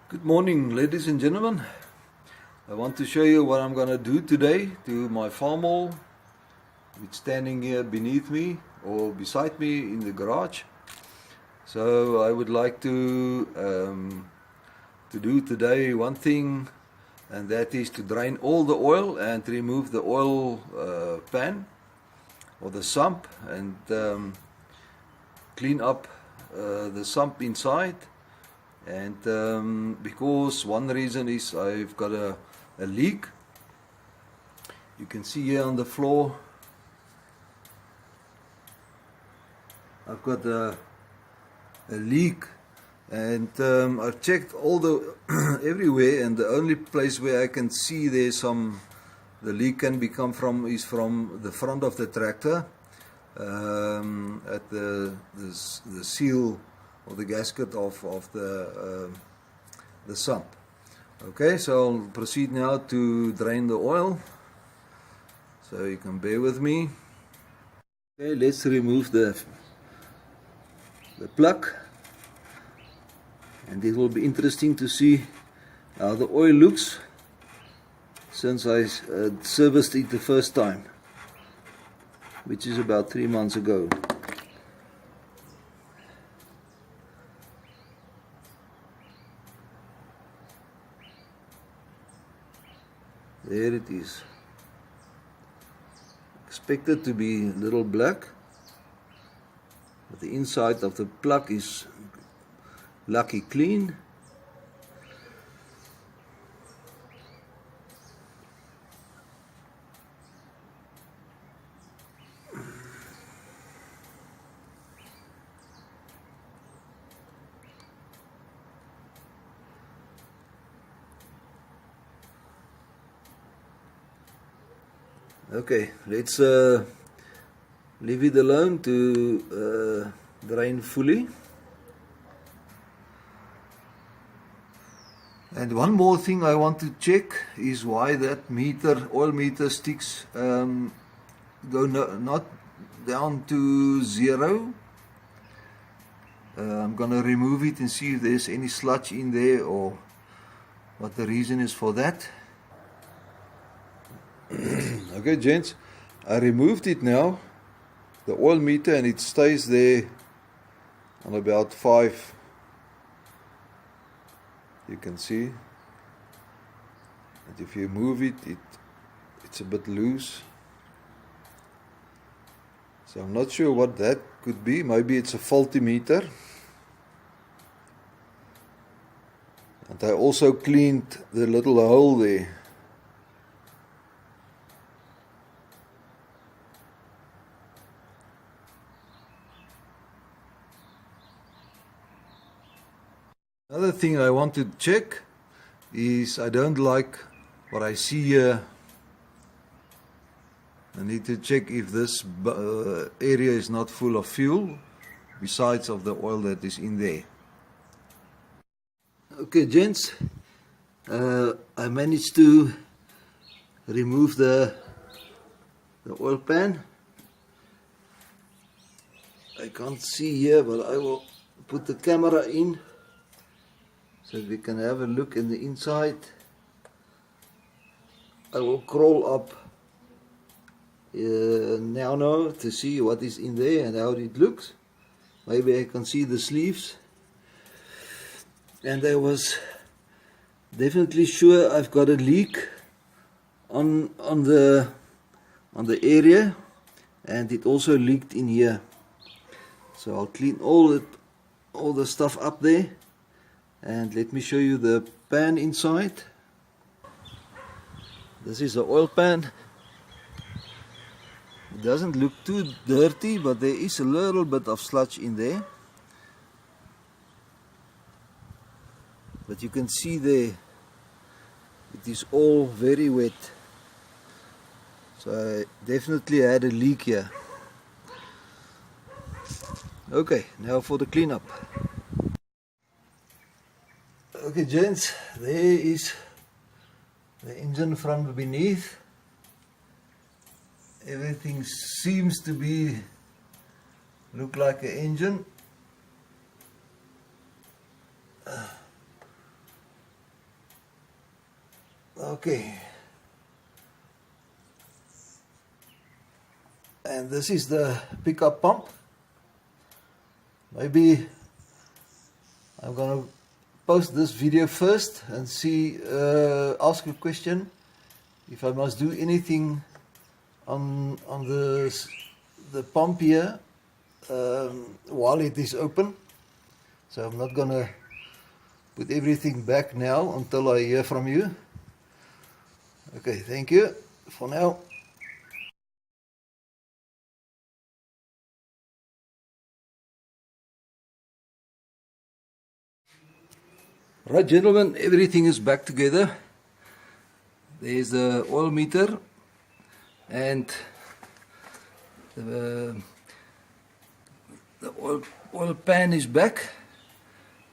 Good morning, ladies and gentlemen. I want to show you what I'm going to do today to my Farmall, which is standing here beneath me or beside me in the garage. So I would like to do today one thing, and that is to drain all the oil and remove the oil pan or the sump, and clean up the sump inside. And because one reason is I've got a leak. You can see here on the floor I've got a leak, and I've checked all the everywhere, and the only place where I can see there's the leak can become from is from the front of the tractor, at the seal or the gasket of the sump. Okay, so I'll proceed now to drain the oil, so you can bear with me. Okay, let's remove the plug, and it will be interesting to see how the oil looks since I serviced it the first time, which is about 3 months ago. There it is. Expected to be a little black, but the inside of the plug is lucky clean. Okay, let's leave it alone to drain fully. And one more thing I want to check is why that oil meter sticks go not down to 0. I'm gonna remove it and see if there's any sludge in there or what the reason is for that. Okay, gents, I removed it now, the oil meter, and it stays there on about 5. You can see that if you move it, it's a bit loose. So I'm not sure what that could be. Maybe it's a faulty meter. And I also cleaned the little hole there. Another thing I want to check is I don't like what I see here. I need to check if this area is not full of fuel besides of the oil that is in there. Okay, gents, I managed to remove the oil pan. I can't see here, but I will put the camera in so that we can have a look in the inside. I will crawl up now to see what is in there and how it looks. Maybe I can see the sleeves. And I was definitely sure I've got a leak on the area, and it also leaked in here. So I'll clean all the stuff up there. And let me show you the pan inside. This is the oil pan. It doesn't look too dirty, but there is a little bit of sludge in there. But you can see there, it is all very wet. So I definitely had a leak here. Okay, now for the cleanup. Okay, gents, there is the engine from beneath. Everything seems to look like an engine. Okay, and this is the pickup pump. Maybe I'm gonna post this video first and see, ask a question if I must do anything on the pump here while it is open. So I'm not gonna put everything back now until I hear from you. Okay, thank you for now. Right, gentlemen, everything is back together. There's the oil meter and the oil pan is back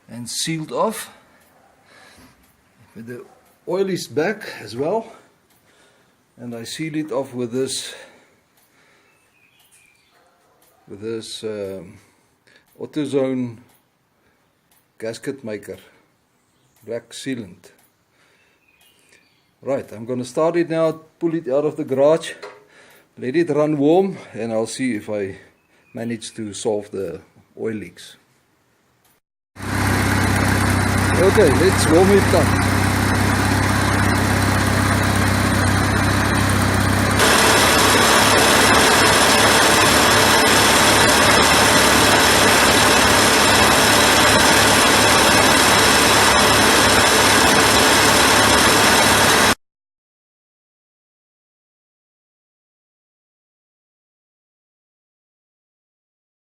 and sealed off. But the oil is back as well, and I seal it off with this AutoZone gasket maker, black sealant. Right, I'm going to start it now, pull it out of the garage, let it run warm, and I'll see if I manage to solve the oil leaks. Okay, let's warm it up.